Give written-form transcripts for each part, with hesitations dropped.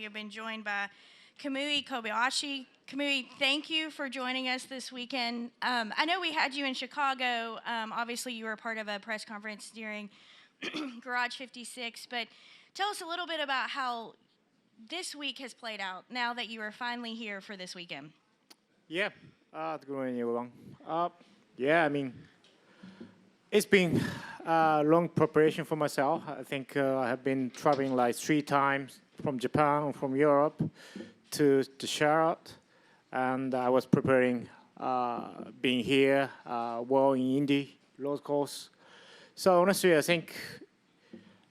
have been joined by Kamui Kobayashi. Kamui, thank you for joining us this weekend. I know we had you in Chicago. Obviously, you were a part of a press conference during Garage 56, but tell us a little bit about how this week has played out now that you are finally here for this weekend. Yeah, good morning, everyone. Yeah, I mean, it's been a long preparation for myself. I think I have been traveling like 3 times from Japan, from Europe to Charlotte, and I was preparing being here, well in Indy Road Course. So honestly, I think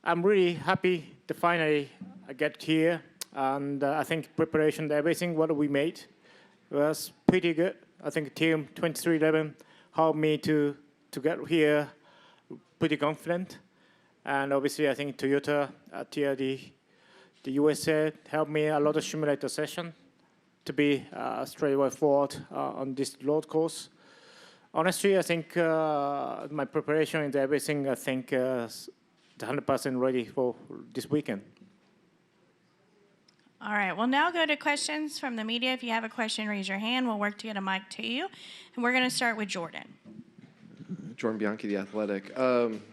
I'm really happy to finally get here, and I think preparation, everything what we made was pretty good. I think Team 2311 helped me to get here pretty confident. And obviously, I think Toyota, TRD, the USA helped me a lot of simulator session to be straightforward on this road course. Honestly, I think my preparation and everything, I think 100% ready for this weekend. All right, we'll now go to questions from the media. If you have a question, raise your hand. We'll work to get a mic to you. And we're going to start with Jordan. Jordan Bianchi, The Athletic.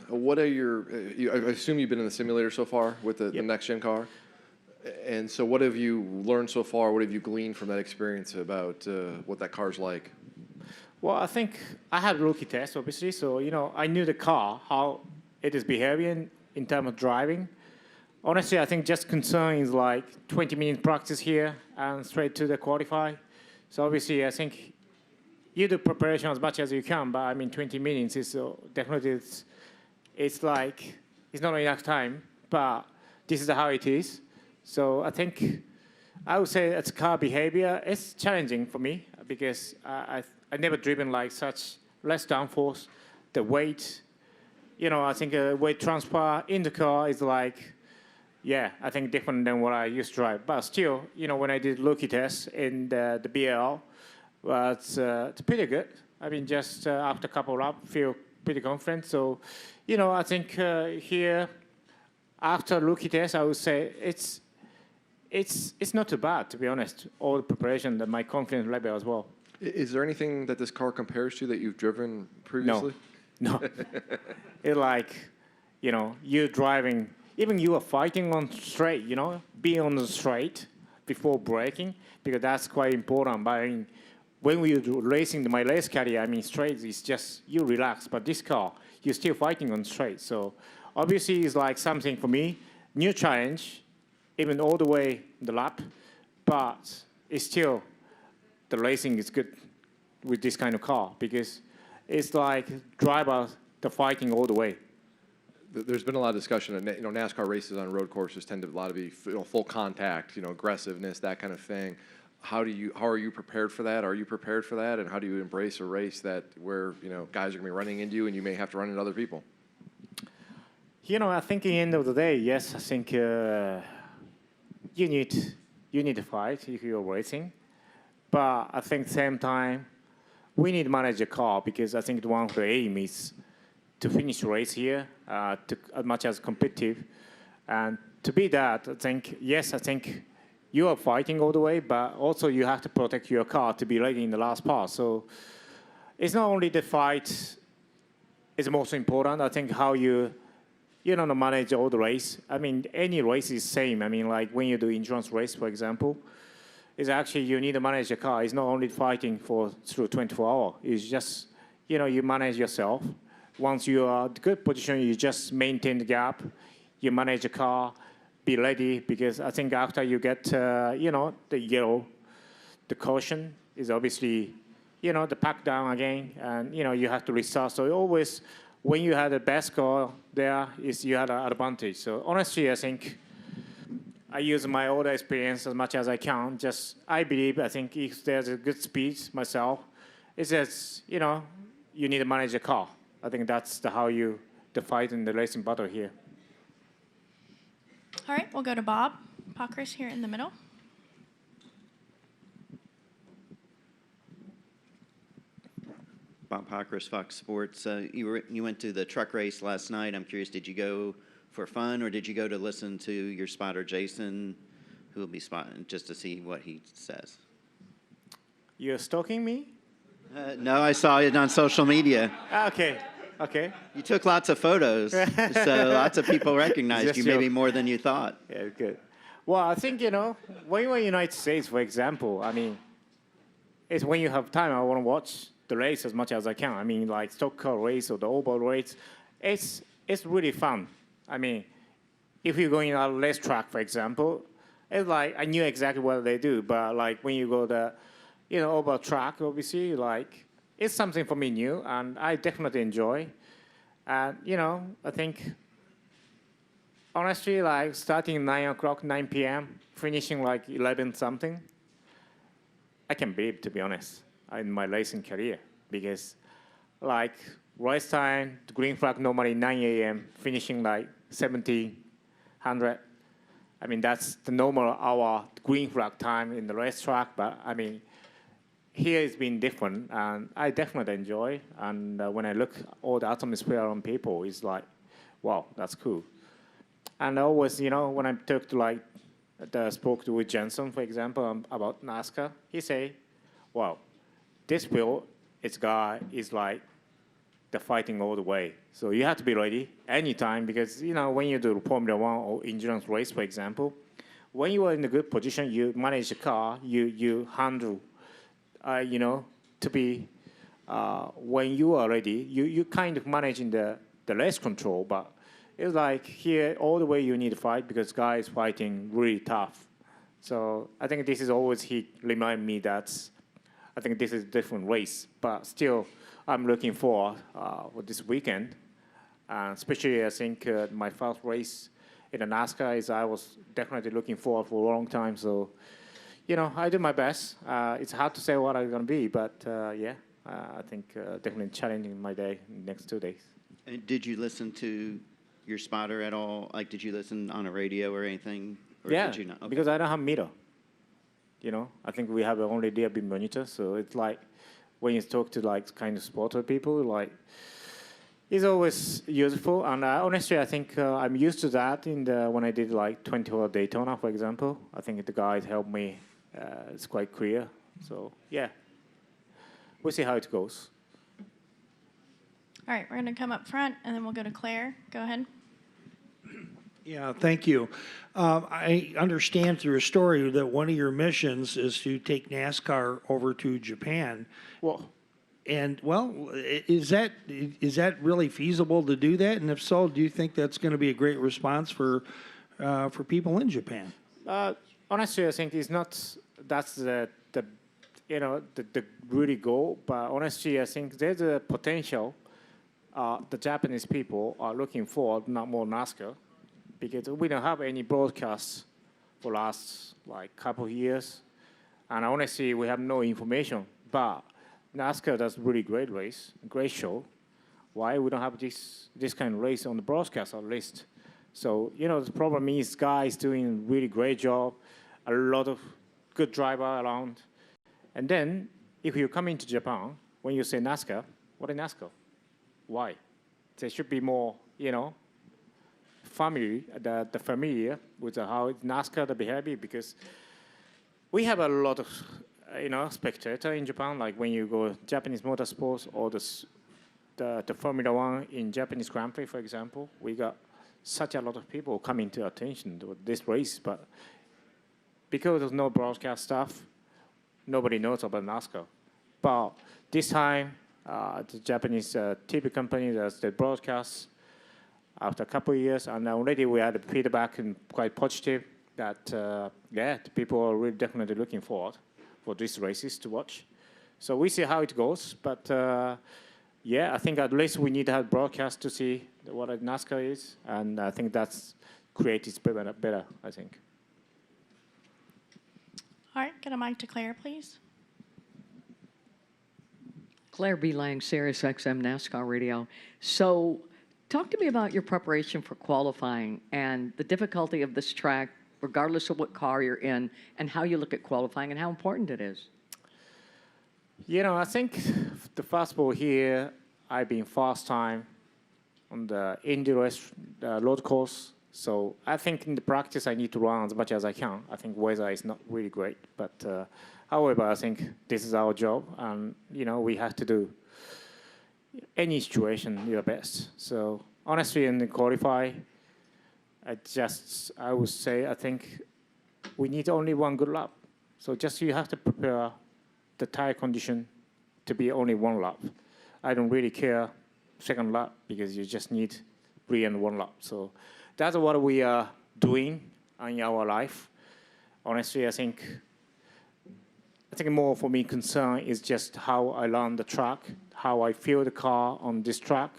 What are your, I assume you've been in the simulator so far with the next-gen car. And so what have you learned so far? What have you gleaned from that experience about what that car's like? Well, I think I had a rookie test, obviously. So, I knew the car, how it is behaving in terms of driving. Honestly, I think just concern is like 20-minute practice here and straight to the qualify. So obviously, I think you do preparation as much as you can, but I mean, 20 minutes is definitely it's like it's not enough time. But this is how it is. So I think I would say it's car behavior. It's challenging for me because I never driven like such less downforce. The weight, I think weight transfer in the car is like. Yeah, I think different than what I used to drive. But still, when I did rookie test in the BL, well, it's pretty good. I mean, just after a couple of laps, feel pretty confident. So, I think here, after rookie test, I would say it's not too bad, to be honest. All the preparation, and my confidence level as well. Is there anything that this car compares to that you've driven previously? No. It's like, you're driving. Even you are fighting on straight, being on the straight before braking, because that's quite important. But I mean, when we do racing, my race career, I mean, straight is just, you relax. But this car, you're still fighting on straight. So obviously, it's like something for me, new challenge, even all the way the lap. But it's still, the racing is good with this kind of car, because it's like driver, the fighting all the way. There's been a lot of discussion that NASCAR races on road courses tend to a lot to be full contact, aggressiveness, that kind of thing. How are you prepared for that? Are you prepared for that? And how do you embrace a race that where guys are going to be running into you and you may have to run into other people? I think at the end of the day, yes, I think you need to fight if you're racing, but I think same time we need to manage the car, because I think one of the aim is to finish the race here, to as much as competitive. And to be that, I think you are fighting all the way, but also you have to protect your car to be ready in the last part. So it's not only the fight is most important. I think how you manage all the race. I mean, any race is same. I mean, like when you do endurance race, for example, is actually you need to manage the car. It's not only fighting through 24 hours. It's just, you manage yourself. Once you are in a good position, you just maintain the gap. You manage the car, be ready, because I think after you get, the yellow, the caution is obviously, the pack down again, and, you have to restart. So always, when you had the best car there, you had an advantage. So honestly, I think I use my older experience as much as I can. I think if there's a good speed myself, it's just, you need to manage the car. I think that's how you fight in the racing battle here. All right, we'll go to Bob Pockris here in the middle. Bob Pockris, Fox Sports. You went to the truck race last night. I'm curious, did you go for fun, or did you go to listen to your spotter Jason who will be spotting, just to see what he says. You're stalking me? No, I saw it on social media. Okay, okay. You took lots of photos, so lots of people recognized Just you, joke. maybe more than you thought. Yeah, good. Well, I think, when you're in the United States, for example, I mean, it's when you have time, I want to watch the race as much as I can. I mean, like stock car race or the oval race, it's really fun. I mean, if you're going on a racetrack, for example, it's like I knew exactly what they do, but like when you go the, oval track, obviously, like it's something for me new, and I definitely enjoy. And I think honestly, like starting 9 o'clock, 9 p.m., finishing like 11 something, I can believe, to be honest, in my racing career, because like race time, the green flag normally 9 a.m., finishing like 1700. I mean, that's the normal hour green flag time in the racetrack, but I mean, here it's been different, and I definitely enjoy. And when I look all the atmosphere on people, it's like, wow, that's cool. And I always, when I talk to spoke to with Jensen, for example, about NASCAR, he say, wow, this Bill, its guy is like the fighting all the way. So you have to be ready anytime, because, when you do Formula One or endurance race, for example, when you are in a good position, you manage the car, you handle, to be, when you are ready, you kind of managing the race control, but it's like here all the way you need to fight, because guys fighting really tough. So I think this is always he remind me that I think this is a different race, but still I'm looking for this weekend. Especially I think my first race in the NASCAR is I was definitely looking forward for a long time. So, I do my best. It's hard to say what I'm going to be, but I think definitely challenging my day next 2 days. And did you listen to your spotter at all? Like, did you listen on a radio or anything? Or Yeah, did you not? Okay. because I don't have meter. I think we have only DRB monitor, so it's like when you talk to like kind of spotter people, like it's always useful. And honestly, I think I'm used to that when I did like 20-hour Daytona, for example. I think the guys helped me. It's quite clear. So yeah, we'll see how it goes. All right, we're going to come up front, and then we'll go to Claire. Go ahead. Yeah, thank you. I understand through a story that one of your missions is to take NASCAR over to Japan. Well, And, is that really feasible to do that? And if so, do you think that's going to be a great response for people in Japan? honestly, I think it's not. That's the really goal. But honestly, I think there's a potential. The Japanese people are looking for not more NASCAR, because we don't have any broadcasts for last like couple of years, and honestly, we have no information. But NASCAR does really great race, great show. Why we don't have this kind of race on the broadcast at least? So the problem is guys doing really great job, a lot of good driver around, and then if you come into Japan, when you say NASCAR, what is NASCAR? Why? There should be more, the familiar with how NASCAR the behavior, because we have a lot of, spectator in Japan. Like when you go Japanese motorsports or the Formula One in Japanese Grand Prix, for example, we got such a lot of people coming to attention to this race, but because there's no broadcast stuff, nobody knows about NASCAR. But this time, the Japanese TV company does the broadcast after a couple of years, and already we had feedback and quite positive that the people are really definitely looking forward for these races to watch. So we see how it goes, but I think at least we need to have broadcast to see what a NASCAR is, and I think that's creates better, I think. All right, get a mic to Claire, please. Claire B. Lang, Sirius XM NASCAR Radio. So, talk to me about your preparation for qualifying and the difficulty of this track, regardless of what car you're in, and how you look at qualifying and how important it is. I think the first of all here, I've been first time on the Indianapolis Road Course So I think in the practice I need to run as much as I can. I think weather is not really great, but however, I think this is our job, and we have to do any situation your best. So honestly, in the qualify, I would say I think we need only one good lap. So just you have to prepare the tire condition to be only one lap. I don't really care second lap because you just need 3 and 1 lap. So that's what we are doing in our life. Honestly, I think more for me concern is just how I learn the track, how I feel the car on this track.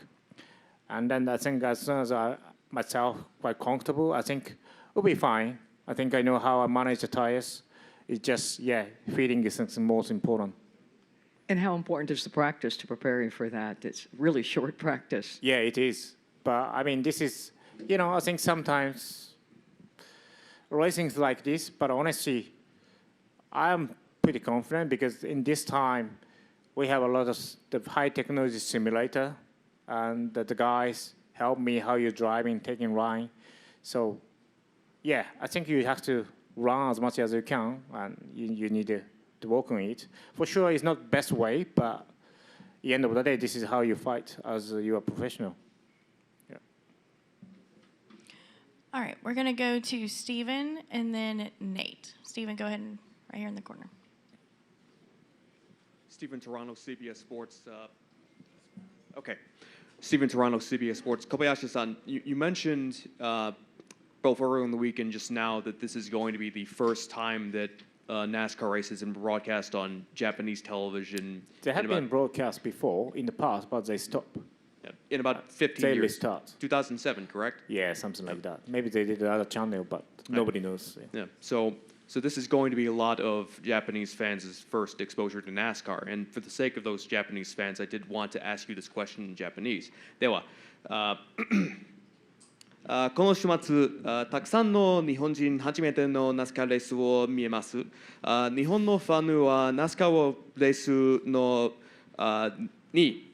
And then I think as soon as I myself quite comfortable, I think we'll be fine. I think I know how I manage the tires. It's just, feeling is the most important. And how important is the practice to preparing for that? It's really short practice. Yeah, it is. But I mean, this is, I think sometimes racing's like this, but honestly, I'm pretty confident because in this time, we have a lot of the high technology simulator, and the guys help me how you're driving, taking line. So, I think you have to run as much as you can, and you need to work on it. For sure, it's not the best way, but at the end of the day, this is how you fight as you are professional. Yeah. All right, we're going to go to Stephen and then Nate. Stephen, go ahead and right here in the corner. Stephen Toronto, CBS Sports. Stephen Toronto, CBS Sports. Kobayashi-san, you mentioned both earlier in the week and just now that this is going to be the first time that NASCAR races and broadcast on Japanese television. They have been broadcast before in the past, but they stopped. In about 15 They years. restart. 2007, correct? Yeah, something like that. Maybe they did another channel, but nobody knows. Yeah. So this is going to be a lot of Japanese fans' first exposure to NASCAR. And for the sake of those Japanese fans, I did want to ask you this question in Japanese. では、この週末、たくさんの日本人初めてのナスカーレースを見えます。日本のファンはナスカーレースのに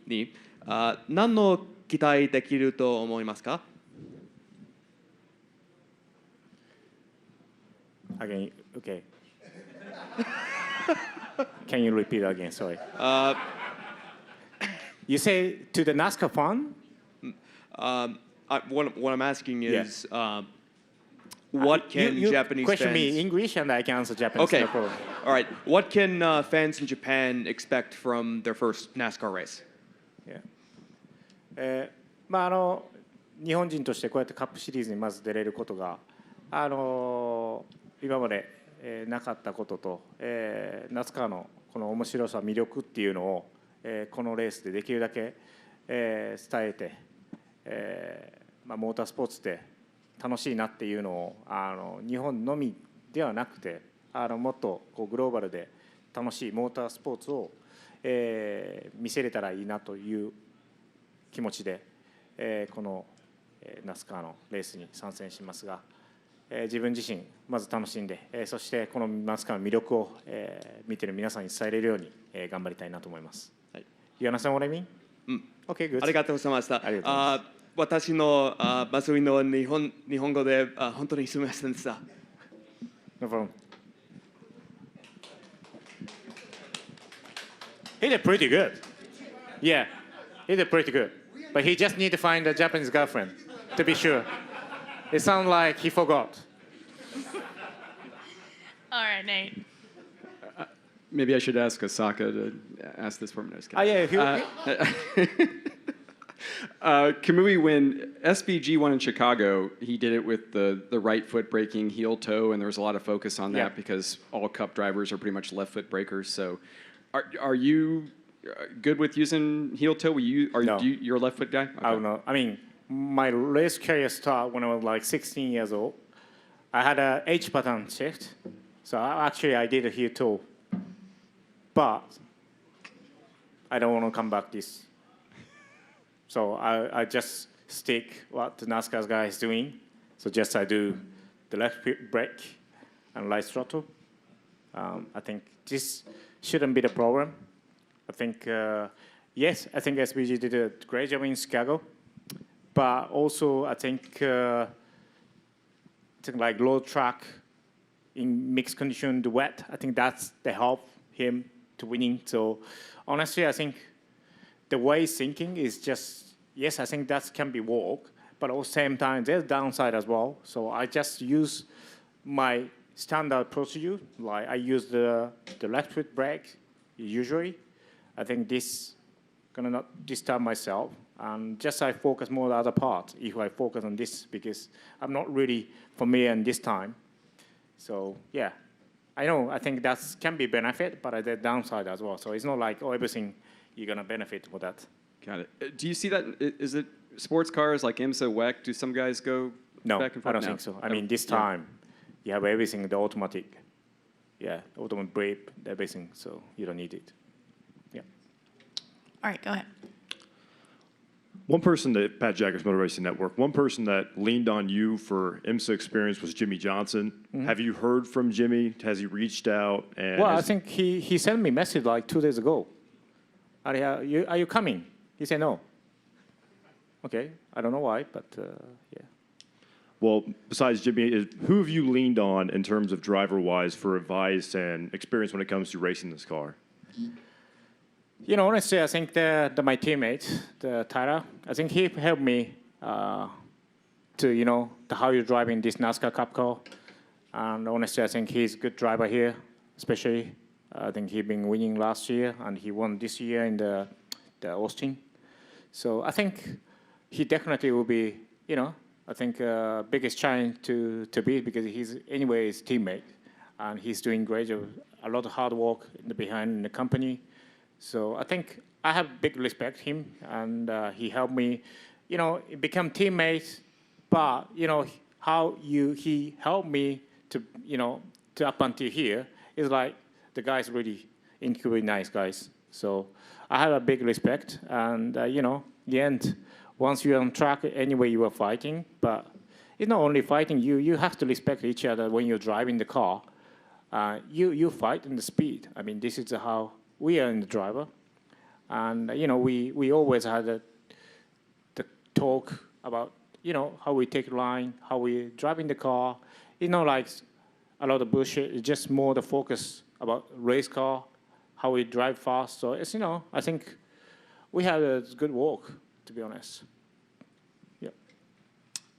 何の期待できると思いますか? Again, okay. Can you repeat again? Sorry. You say to the NASCAR fan? What I'm asking is, what can you Japanese question fans... me English and I can answer Japanese. Okay. No problem. All right. What can fans in Japan expect from their first NASCAR race? Yeah. 日本人としてこうやってカップシリーズにまず出れることが、今まで、なかったことと、NASCARのこの面白さ、魅力っていうのを、このレースでできるだけ、伝えて、モータースポーツって楽しいなっていうのを日本のみではなくてもっとこうグローバルで楽しいモータースポーツを、見せれたらいいなという気持ちで、このNASCARのレースに参戦しますが、自分自身まず楽しんで、そしてこのNASCARの魅力を、見てる皆さんに伝えれるように、頑張りたいなと思います。はい、You understand what I mean? Okay, good. ありがとうございました。ありがとうございます。私のマスウィの日本語で本当にすみませんでした。No problem. He did pretty good. Yeah, he did pretty good. But he just need to find a Japanese girlfriend, to be sure. It sounds like he forgot. All right, Nate. Maybe I should ask Osaka to ask this for me. Oh, yeah. Kamui, when SBG won in Chicago, he did it with the right foot braking, heel toe, and there was a lot of focus on that because all Cup drivers are pretty much left foot brakers. So, are you good with using heel toe? No. You're a left foot guy? Okay. I don't know. I mean, my race career started when I was like 16 years old. I had a H pattern shift, so I did a heel toe, but I don't want to come back this. So I just stick what the NASCAR guy is doing. So just I do the left brake and right throttle. I think this shouldn't be the problem. I think, yes, I think SBG did a great job in Chicago. But also I think things like road track in mixed condition, the wet. I think that's the help him to winning. So honestly, I think the way he's thinking is just, yes, I think that can be work, but at the same time, there's downside as well. So I just use my standard procedure, like I use the left foot brake usually. I think this gonna not disturb myself, and just I focus more on the other part if I focus on this, because I'm not really familiar in this time. So yeah, I know, I think that can be benefit, but the downside as well. So it's not like, oh, everything you're gonna benefit for that. Got it. Do you see that? Is it sports cars like IMSA, WEC? Do some guys go No, back and I forth? don't No. think so. I mean, this Yeah. time, you have everything, the automatic. Yeah, automatic brake, everything, so you don't need it. Yeah. All right, go ahead. One person that, Pat Jackers Motor Racing Network, one person that leaned on you for IMSA experience was Jimmy Johnson. Have you heard from Jimmy? Has he reached out? And Well, I think he sent me a message like 2 days ago. Are you coming? He said no. Okay, I don't know why, but yeah. Well, besides Jimmy, who have you leaned on in terms of driver-wise for advice and experience when it comes to racing this car? You know, honestly, I think my teammate, Tyler, I think he helped me to how you're driving this NASCAR Cup car. And honestly, I think he's a good driver here, especially. I think he's been winning last year, and he won this year in the Austin. So I think he definitely will be, I think biggest challenge to beat, because he's anyway his teammate, and he's doing great job, a lot of hard work behind the company. So I think I have big respect him, and he helped me, become teammates. But how he helped me to up until here is like the guys really incredibly nice guys. So I have a big respect, and in the end, once you're on track, anyway you are fighting. But it's not only fighting. You have to respect each other when you're driving the car. You fight in the speed. I mean, this is how we are in the driver, and we always had the talk about how we take line, how we driving the car. Like a lot of bullshit. It's just more the focus about race car, how we drive fast. So it's I think we had a good work, to be honest. Yeah.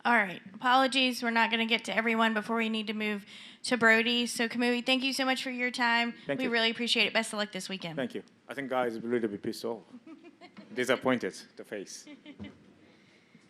All right. Apologies. We're not going to get to everyone before we need to move to Brody. So, Kamui, thank you so much for your time. Thank we you. really appreciate it. Best of luck this weekend. Thank you. I think guys will really be pissed off, disappointed, the face.